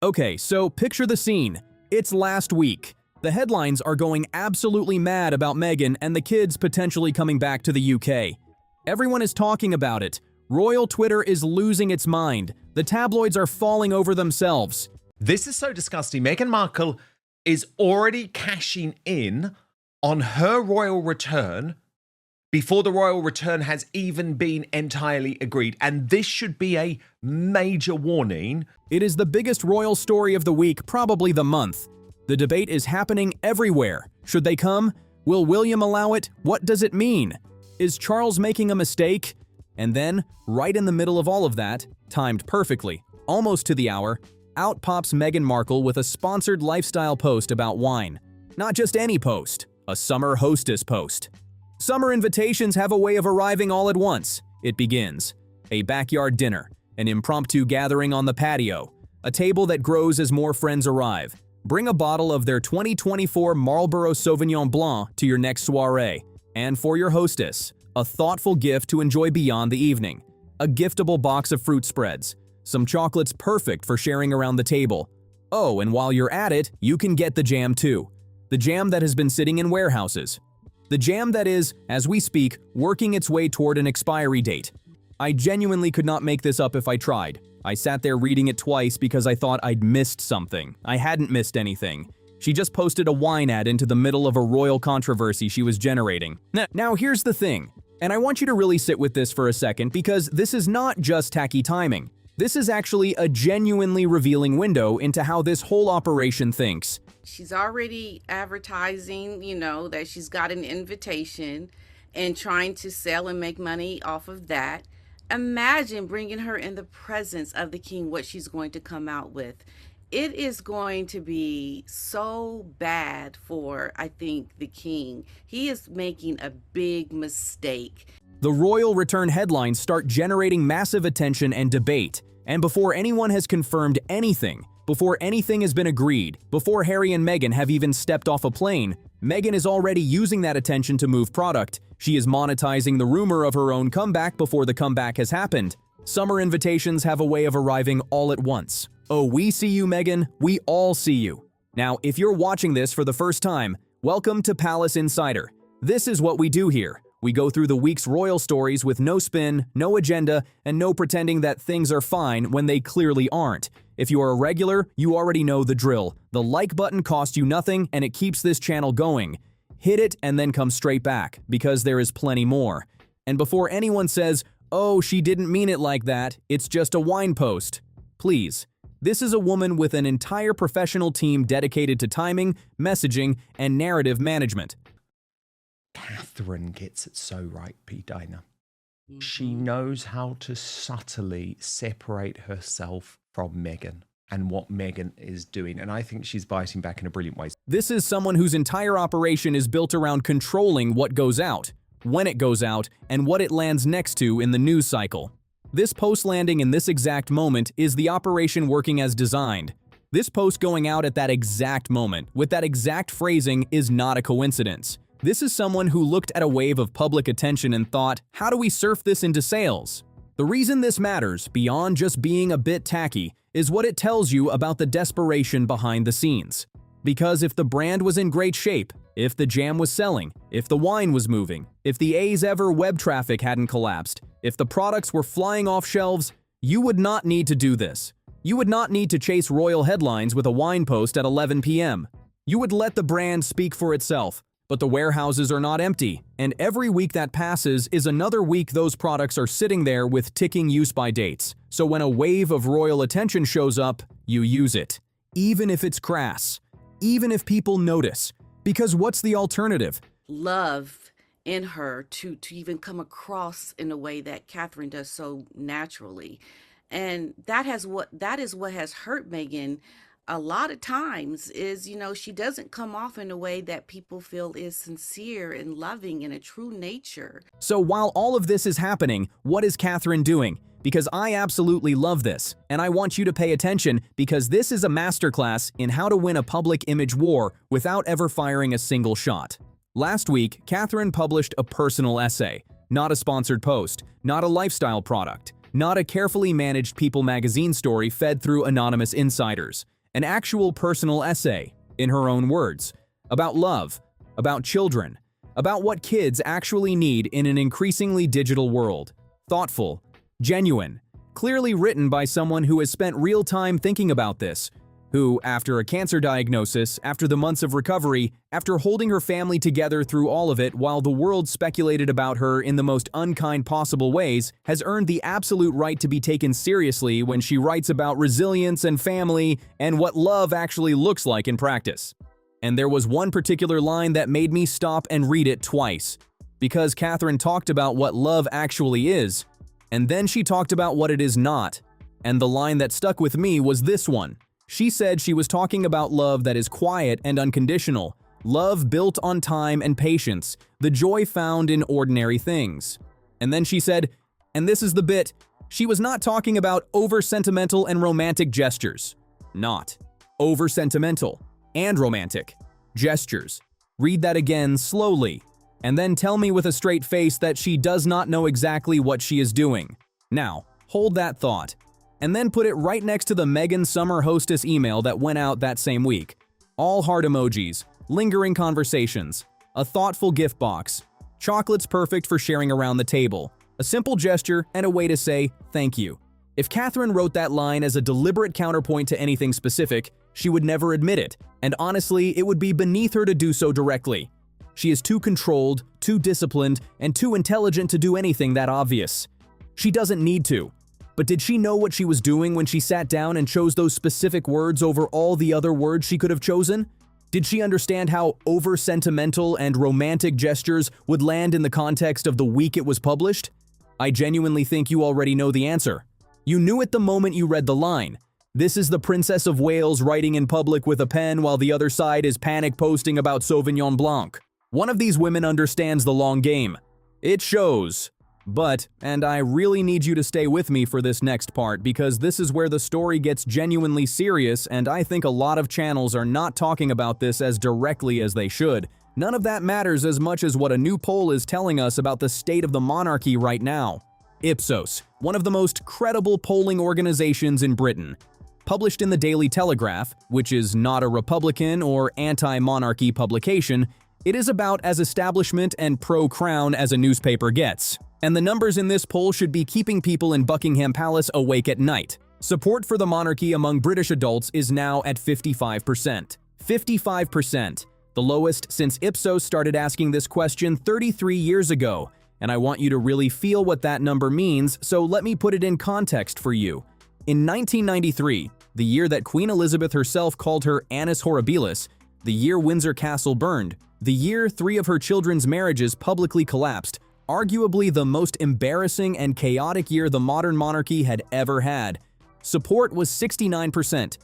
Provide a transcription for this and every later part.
Okay, so picture the scene. It's last week. The headlines are going absolutely mad about Meghan and the kids potentially coming back to the UK. Everyone is talking about it. Royal Twitter is losing its mind. The tabloids are falling over themselves. This is so disgusting. Meghan Markle is already cashing in on her royal return before the royal return has even been entirely agreed. And this should be a major warning. It is the biggest royal story of the week, probably the month. The debate is happening everywhere. Should they come? Will William allow it? What does it mean? Is Charles making a mistake? And then, right in the middle of all of that, timed perfectly, almost to the hour, out pops Meghan Markle with a sponsored lifestyle post about wine. Not just any post, a summer hostess post. Summer invitations have a way of arriving all at once. It begins. A backyard dinner, an impromptu gathering on the patio, a table that grows as more friends arrive. Bring a bottle of their 2024 Marlborough Sauvignon Blanc to your next soiree. And for your hostess, a thoughtful gift to enjoy beyond the evening. A giftable box of fruit spreads. Some chocolates perfect for sharing around the table. Oh, and while you're at it, you can get the jam too. The jam that has been sitting in warehouses. The jam that is, as we speak, working its way toward an expiry date. I genuinely could not make this up if I tried. I sat there reading it twice because I thought I'd missed something. I hadn't missed anything. She just posted a wine ad into the middle of a royal controversy she was generating. Now here's the thing, and I want you to really sit with this for a second because this is not just tacky timing. This is actually a genuinely revealing window into how this whole operation thinks. She's already advertising, that she's got an invitation and trying to sell and make money off of that. Imagine bringing her in the presence of the king, what she's going to come out with. It is going to be so bad for, I think, the king. He is making a big mistake. The royal return headlines start generating massive attention and debate. And before anyone has confirmed anything, before anything has been agreed, before Harry and Meghan have even stepped off a plane, Meghan is already using that attention to move product. She is monetizing the rumor of her own comeback before the comeback has happened. Summer invitations have a way of arriving all at once. Oh, we see you, Meghan. We all see you. Now, if you're watching this for the first time, welcome to Palace Insider. This is what we do here. We go through the week's royal stories with no spin, no agenda, and no pretending that things are fine when they clearly aren't. If you are a regular, you already know the drill. The like button costs you nothing and it keeps this channel going. Hit it and then come straight back, because there is plenty more. And before anyone says, oh, she didn't mean it like that, it's just a wine post. Please, this is a woman with an entire professional team dedicated to timing, messaging, and narrative management. Catherine gets it so right, P. Dana. She knows how to subtly separate herself from Meghan and what Meghan is doing. And I think she's biting back in a brilliant way. This is someone whose entire operation is built around controlling what goes out, when it goes out, and what it lands next to in the news cycle. This post landing in this exact moment is the operation working as designed. This post going out at that exact moment, with that exact phrasing, is not a coincidence. This is someone who looked at a wave of public attention and thought, how do we surf this into sales? The reason this matters, beyond just being a bit tacky, is what it tells you about the desperation behind the scenes. Because if the brand was in great shape, if the jam was selling, if the wine was moving, if the A's ever web traffic hadn't collapsed, if the products were flying off shelves, you would not need to do this. You would not need to chase royal headlines with a wine post at 11 p.m. You would let the brand speak for itself. But the warehouses are not empty, and every week that passes is another week those products are sitting there with ticking use-by dates. So when a wave of royal attention shows up, you use it. Even if it's crass. Even if people notice. Because what's the alternative? Love in her to even come across in a way that Catherine does so naturally. And that is what has hurt Meghan a lot of times is, she doesn't come off in a way that people feel is sincere and loving and a true nature. So while all of this is happening, what is Catherine doing? Because I absolutely love this, and I want you to pay attention because this is a masterclass in how to win a public image war without ever firing a single shot. Last week, Catherine published a personal essay, not a sponsored post, not a lifestyle product, not a carefully managed People magazine story fed through anonymous insiders. An actual personal essay, in her own words, about love, about children, about what kids actually need in an increasingly digital world. Thoughtful, genuine, clearly written by someone who has spent real time thinking about this, who, after a cancer diagnosis, after the months of recovery, after holding her family together through all of it while the world speculated about her in the most unkind possible ways, has earned the absolute right to be taken seriously when she writes about resilience and family and what love actually looks like in practice. And there was one particular line that made me stop and read it twice, because Catherine talked about what love actually is, and then she talked about what it is not. And the line that stuck with me was this one. She said she was talking about love that is quiet and unconditional, love built on time and patience, the joy found in ordinary things. And then she said, and this is the bit, she was not talking about over-sentimental and romantic gestures. Not. Over-sentimental and romantic gestures. Read that again slowly, and then tell me with a straight face that she does not know exactly what she is doing. Now, hold that thought, and then put it right next to the Meghan Summer Hostess email that went out that same week. All heart emojis, lingering conversations, a thoughtful gift box, chocolates perfect for sharing around the table, a simple gesture and a way to say thank you. If Catherine wrote that line as a deliberate counterpoint to anything specific, she would never admit it, and honestly, it would be beneath her to do so directly. She is too controlled, too disciplined, and too intelligent to do anything that obvious. She doesn't need to. But did she know what she was doing when she sat down and chose those specific words over all the other words she could have chosen? Did she understand how over-sentimental and romantic gestures would land in the context of the week it was published? I genuinely think you already know the answer. You knew it the moment you read the line. This is the Princess of Wales writing in public with a pen while the other side is panic posting about Sauvignon Blanc. One of these women understands the long game. It shows. But, and I really need you to stay with me for this next part because this is where the story gets genuinely serious, and I think a lot of channels are not talking about this as directly as they should. None of that matters as much as what a new poll is telling us about the state of the monarchy right now. Ipsos, one of the most credible polling organizations in Britain, published in the Daily Telegraph, which is not a Republican or anti-monarchy publication, it is about as establishment and pro-crown as a newspaper gets. And the numbers in this poll should be keeping people in Buckingham Palace awake at night. Support for the monarchy among British adults is now at 55%. 55%, the lowest since Ipsos started asking this question 33 years ago. And I want you to really feel what that number means, so let me put it in context for you. In 1993, the year that Queen Elizabeth herself called her Annus Horribilis, the year Windsor Castle burned, the year 3 of her children's marriages publicly collapsed, arguably the most embarrassing and chaotic year the modern monarchy had ever had. Support was 69%.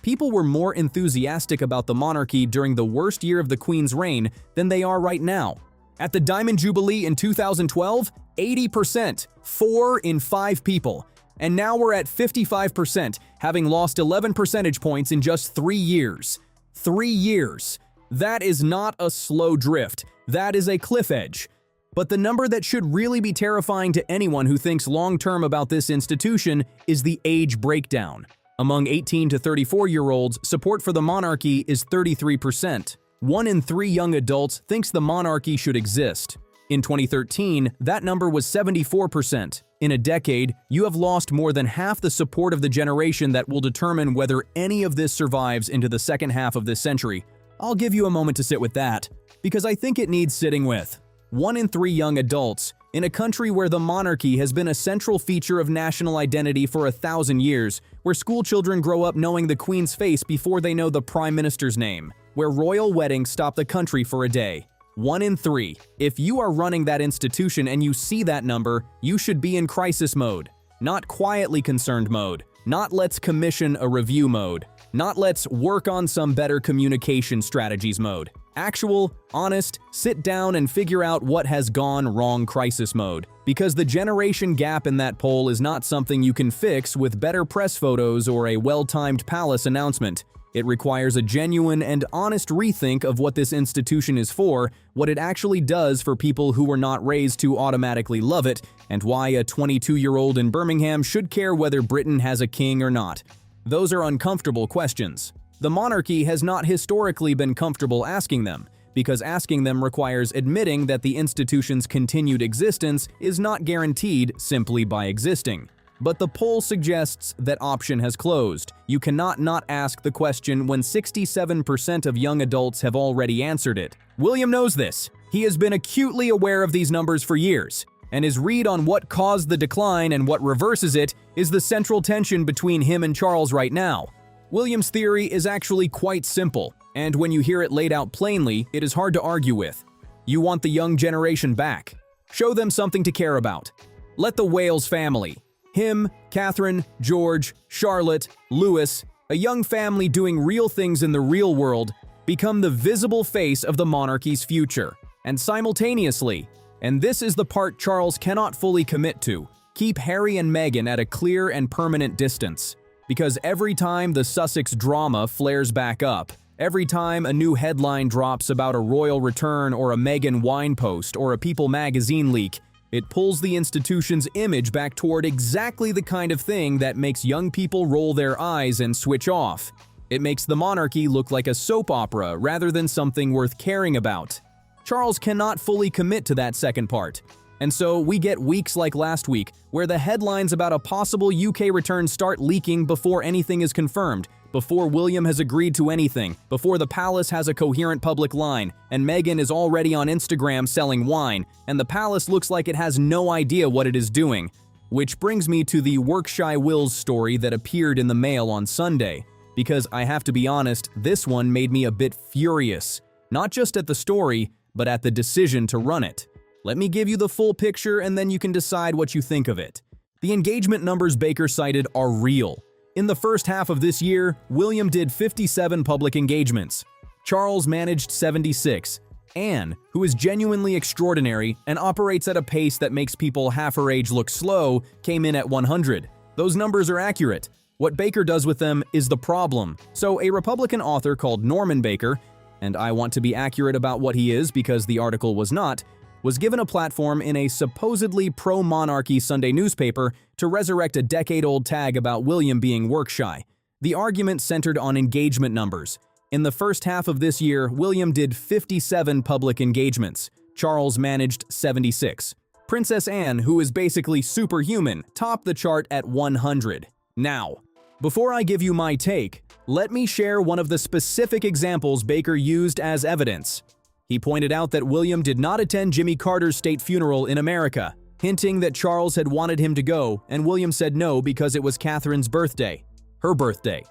People were more enthusiastic about the monarchy during the worst year of the Queen's reign than they are right now. At the Diamond Jubilee in 2012, 80%, 4 in 5 people. And now we're at 55%, having lost 11 percentage points in just 3 years. 3 years. That is not a slow drift. That is a cliff edge. But the number that should really be terrifying to anyone who thinks long-term about this institution is the age breakdown. Among 18 to 34-year-olds, support for the monarchy is 33%. 1 in 3 young adults thinks the monarchy should exist. In 2013, that number was 74%. In a decade, you have lost more than half the support of the generation that will determine whether any of this survives into the second half of this century. I'll give you a moment to sit with that, because I think it needs sitting with. 1 in 3 young adults, in a country where the monarchy has been a central feature of national identity for 1,000 years, where school children grow up knowing the Queen's face before they know the Prime Minister's name, where royal weddings stop the country for a day. 1 in 3. If you are running that institution and you see that number, you should be in crisis mode, not quietly concerned mode, not let's commission a review mode, not let's work on some better communication strategies mode. Actual, honest, sit down and figure out what has gone wrong crisis mode. Because the generation gap in that poll is not something you can fix with better press photos or a well-timed palace announcement. It requires a genuine and honest rethink of what this institution is for, what it actually does for people who were not raised to automatically love it, and why a 22-year-old in Birmingham should care whether Britain has a king or not. Those are uncomfortable questions. The monarchy has not historically been comfortable asking them, because asking them requires admitting that the institution's continued existence is not guaranteed simply by existing. But the poll suggests that option has closed. You cannot not ask the question when 67% of young adults have already answered it. William knows this. He has been acutely aware of these numbers for years, and his read on what caused the decline and what reverses it is the central tension between him and Charles right now. William's theory is actually quite simple, and when you hear it laid out plainly, it is hard to argue with. You want the young generation back. Show them something to care about. Let the Wales family, him, Catherine, George, Charlotte, Louis, a young family doing real things in the real world, become the visible face of the monarchy's future. And simultaneously, and this is the part Charles cannot fully commit to, keep Harry and Meghan at a clear and permanent distance. Because every time the Sussex drama flares back up, every time a new headline drops about a royal return or a Meghan wine post or a People magazine leak, it pulls the institution's image back toward exactly the kind of thing that makes young people roll their eyes and switch off. It makes the monarchy look like a soap opera rather than something worth caring about. Charles cannot fully commit to that second part. And so we get weeks like last week, where the headlines about a possible UK return start leaking before anything is confirmed, before William has agreed to anything, before the palace has a coherent public line, and Meghan is already on Instagram selling wine, and the palace looks like it has no idea what it is doing. Which brings me to the Workshy Wills story that appeared in the Mail on Sunday, because I have to be honest, this one made me a bit furious, not just at the story, but at the decision to run it. Let me give you the full picture and then you can decide what you think of it. The engagement numbers Baker cited are real. In the first half of this year, William did 57 public engagements. Charles managed 76. Anne, who is genuinely extraordinary and operates at a pace that makes people half her age look slow, came in at 100. Those numbers are accurate. What Baker does with them is the problem. So a Republican author called Norman Baker, and I want to be accurate about what he is because the article was not, was given a platform in a supposedly pro-monarchy Sunday newspaper to resurrect a decade-old tag about William being work-shy. The argument centered on engagement numbers. In the first half of this year, William did 57 public engagements. Charles managed 76. Princess Anne, who is basically superhuman, topped the chart at 100. Now, before I give you my take, let me share one of the specific examples Baker used as evidence. He pointed out that William did not attend Jimmy Carter's state funeral in America, hinting that Charles had wanted him to go, and William said no because it was Catherine's birthday, her birthday.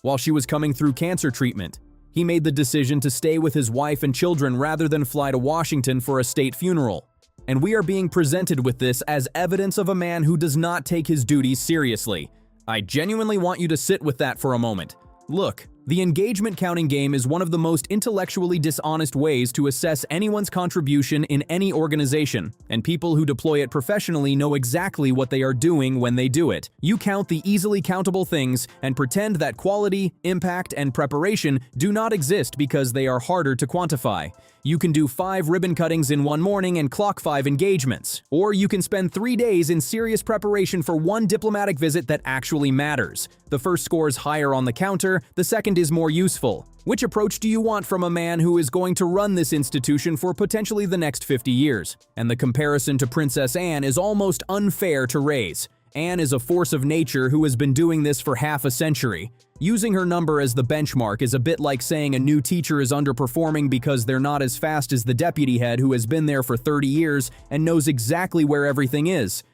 While she was coming through cancer treatment, he made the decision to stay with his wife and children rather than fly to Washington for a state funeral. And we are being presented with this as evidence of a man who does not take his duties seriously. I genuinely want you to sit with that for a moment. Look, the engagement counting game is one of the most intellectually dishonest ways to assess anyone's contribution in any organization, and people who deploy it professionally know exactly what they are doing when they do it. You count the easily countable things and pretend that quality, impact, and preparation do not exist because they are harder to quantify. You can do 5 ribbon cuttings in one morning and clock 5 engagements. Or you can spend 3 days in serious preparation for one diplomatic visit that actually matters. The first scores higher on the counter, the second is more useful. Which approach do you want from a man who is going to run this institution for potentially the next 50 years? And the comparison to Princess Anne is almost unfair to raise. Anne is a force of nature who has been doing this for half a century. Using her number as the benchmark is a bit like saying a new teacher is underperforming because they're not as fast as the deputy head who has been there for 30 years and knows exactly where everything is.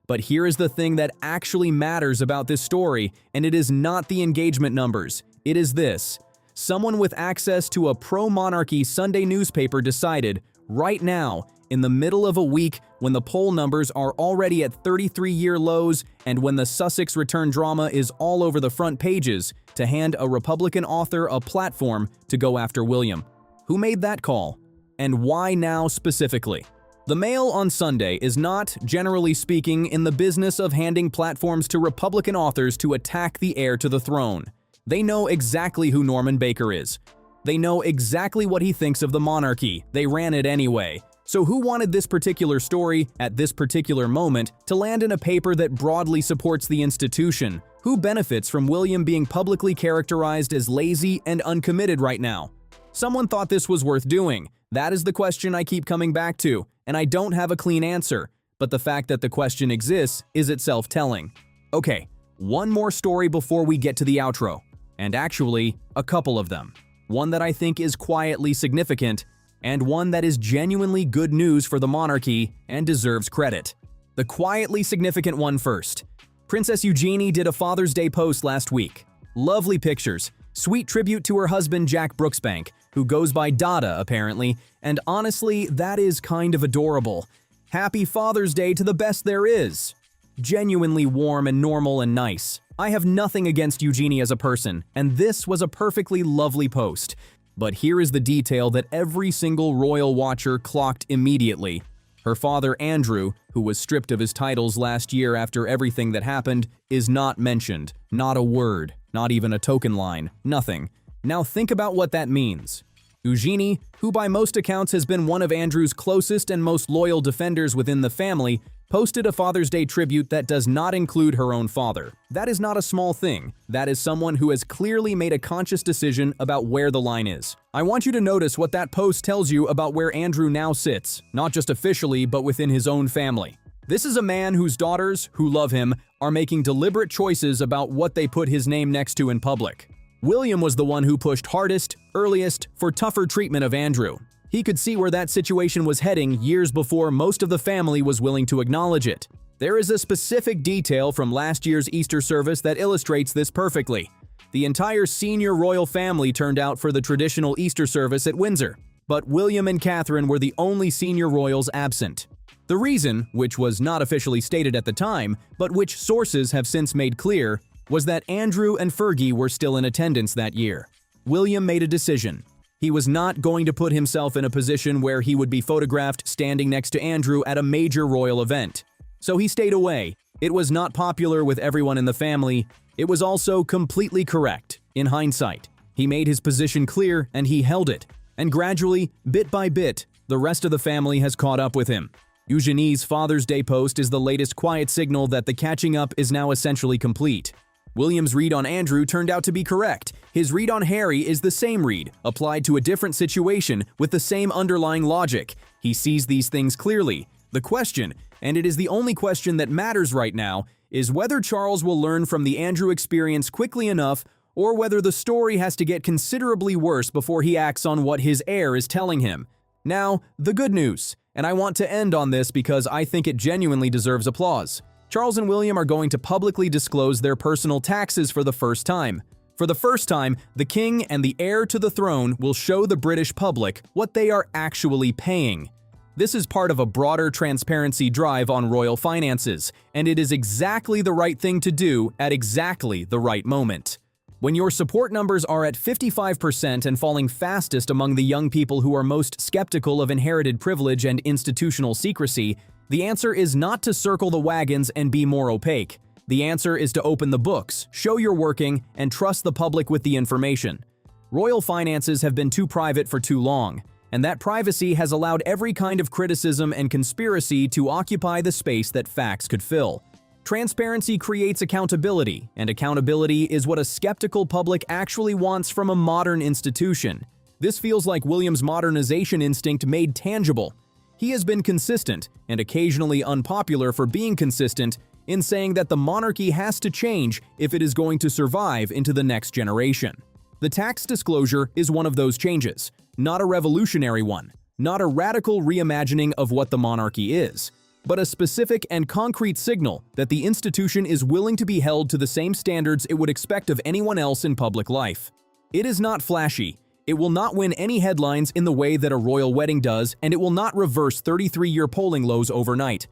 But here is the thing that actually matters about this story, and it is not the engagement numbers. It is this. Someone with access to a pro-monarchy Sunday newspaper decided, right now, in the middle of a week when the poll numbers are already at 33-year lows and when the Sussex return drama is all over the front pages, to hand a Republican author a platform to go after William. Who made that call? And why now specifically? The Mail on Sunday is not, generally speaking, in the business of handing platforms to Republican authors to attack the heir to the throne. They know exactly who Norman Baker is. They know exactly what he thinks of the monarchy. They ran it anyway. So who wanted this particular story at this particular moment to land in a paper that broadly supports the institution? Who benefits from William being publicly characterized as lazy and uncommitted right now? Someone thought this was worth doing. That is the question I keep coming back to, and I don't have a clean answer. But the fact that the question exists is itself telling. Okay, one more story before we get to the outro. And actually, a couple of them. One that I think is quietly significant, and one that is genuinely good news for the monarchy and deserves credit. The quietly significant one first. Princess Eugenie did a Father's Day post last week. Lovely pictures, sweet tribute to her husband Jack Brooksbank, who goes by Dada apparently, and honestly, that is kind of adorable. Happy Father's Day to the best there is. Genuinely warm and normal and nice. I have nothing against Eugenie as a person, and this was a perfectly lovely post. But here is the detail that every single royal watcher clocked immediately. Her father Andrew, who was stripped of his titles last year after everything that happened, is not mentioned. Not a word, not even a token line, nothing. Now think about what that means. Eugenie, who by most accounts has been one of Andrew's closest and most loyal defenders within the family, posted a Father's Day tribute that does not include her own father. That is not a small thing. That is someone who has clearly made a conscious decision about where the line is. I want you to notice what that post tells you about where Andrew now sits, not just officially, but within his own family. This is a man whose daughters, who love him, are making deliberate choices about what they put his name next to in public. William was the one who pushed hardest, earliest, for tougher treatment of Andrew. He could see where that situation was heading years before most of the family was willing to acknowledge it. There is a specific detail from last year's Easter service that illustrates this perfectly. The entire senior royal family turned out for the traditional Easter service at Windsor, but William and Catherine were the only senior royals absent. The reason, which was not officially stated at the time, but which sources have since made clear, was that Andrew and Fergie were still in attendance that year. William made a decision. He was not going to put himself in a position where he would be photographed standing next to Andrew at a major royal event. So he stayed away. It was not popular with everyone in the family. It was also completely correct, in hindsight. He made his position clear and he held it. And gradually, bit by bit, the rest of the family has caught up with him. Eugenie's Father's Day post is the latest quiet signal that the catching up is now essentially complete. William's read on Andrew turned out to be correct. His read on Harry is the same read, applied to a different situation with the same underlying logic. He sees these things clearly. The question, and it is the only question that matters right now, is whether Charles will learn from the Andrew experience quickly enough or whether the story has to get considerably worse before he acts on what his heir is telling him. Now, the good news, and I want to end on this because I think it genuinely deserves applause. Charles and William are going to publicly disclose their personal taxes for the first time. For the first time, the king and the heir to the throne will show the British public what they are actually paying. This is part of a broader transparency drive on royal finances, and it is exactly the right thing to do at exactly the right moment. When your support numbers are at 55% and falling fastest among the young people who are most skeptical of inherited privilege and institutional secrecy, the answer is not to circle the wagons and be more opaque. The answer is to open the books, show you're working, and trust the public with the information. Royal finances have been too private for too long, and that privacy has allowed every kind of criticism and conspiracy to occupy the space that facts could fill. Transparency creates accountability, and accountability is what a skeptical public actually wants from a modern institution. This feels like William's modernization instinct made tangible. He has been consistent, and occasionally unpopular for being consistent, in saying that the monarchy has to change if it is going to survive into the next generation. The tax disclosure is one of those changes, not a revolutionary one, not a radical reimagining of what the monarchy is, but a specific and concrete signal that the institution is willing to be held to the same standards it would expect of anyone else in public life. It is not flashy. It will not win any headlines in the way that a royal wedding does, and it will not reverse 33-year polling lows overnight.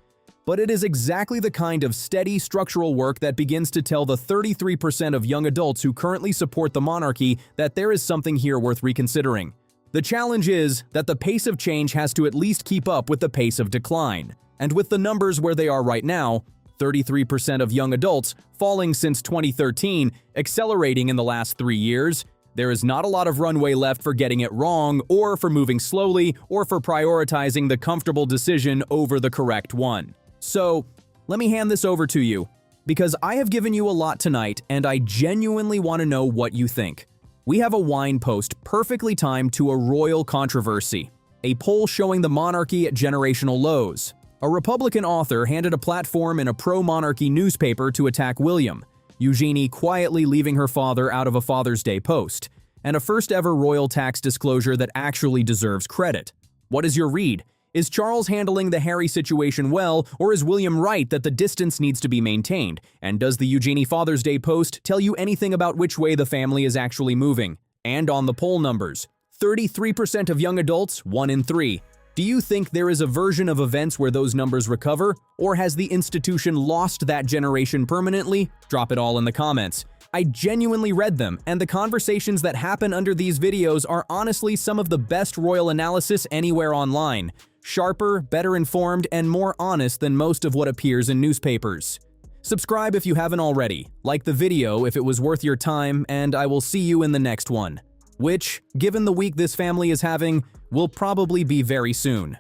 But it is exactly the kind of steady structural work that begins to tell the 33% of young adults who currently support the monarchy that there is something here worth reconsidering. The challenge is that the pace of change has to at least keep up with the pace of decline. And with the numbers where they are right now, 33% of young adults falling since 2013, accelerating in the last 3 years, There is not a lot of runway left for getting it wrong, or for moving slowly, or for prioritizing the comfortable decision over the correct one. So, let me hand this over to you, because I have given you a lot tonight and I genuinely want to know what you think. We have a wine post perfectly timed to a royal controversy, a poll showing the monarchy at generational lows, a Republican author handed a platform in a pro-monarchy newspaper to attack William, Eugenie quietly leaving her father out of a Father's Day post, and a first-ever royal tax disclosure that actually deserves credit. What is your read? Is Charles handling the Harry situation well, or is William right that the distance needs to be maintained? And does the Eugenie Father's Day post tell you anything about which way the family is actually moving? And on the poll numbers, 33% of young adults, 1 in 3. Do you think there is a version of events where those numbers recover, or has the institution lost that generation permanently? Drop it all in the comments. I genuinely read them, and the conversations that happen under these videos are honestly some of the best royal analysis anywhere online. Sharper, better informed, and more honest than most of what appears in newspapers. Subscribe if you haven't already, like the video if it was worth your time, and I will see you in the next one, which, given the week this family is having, will probably be very soon.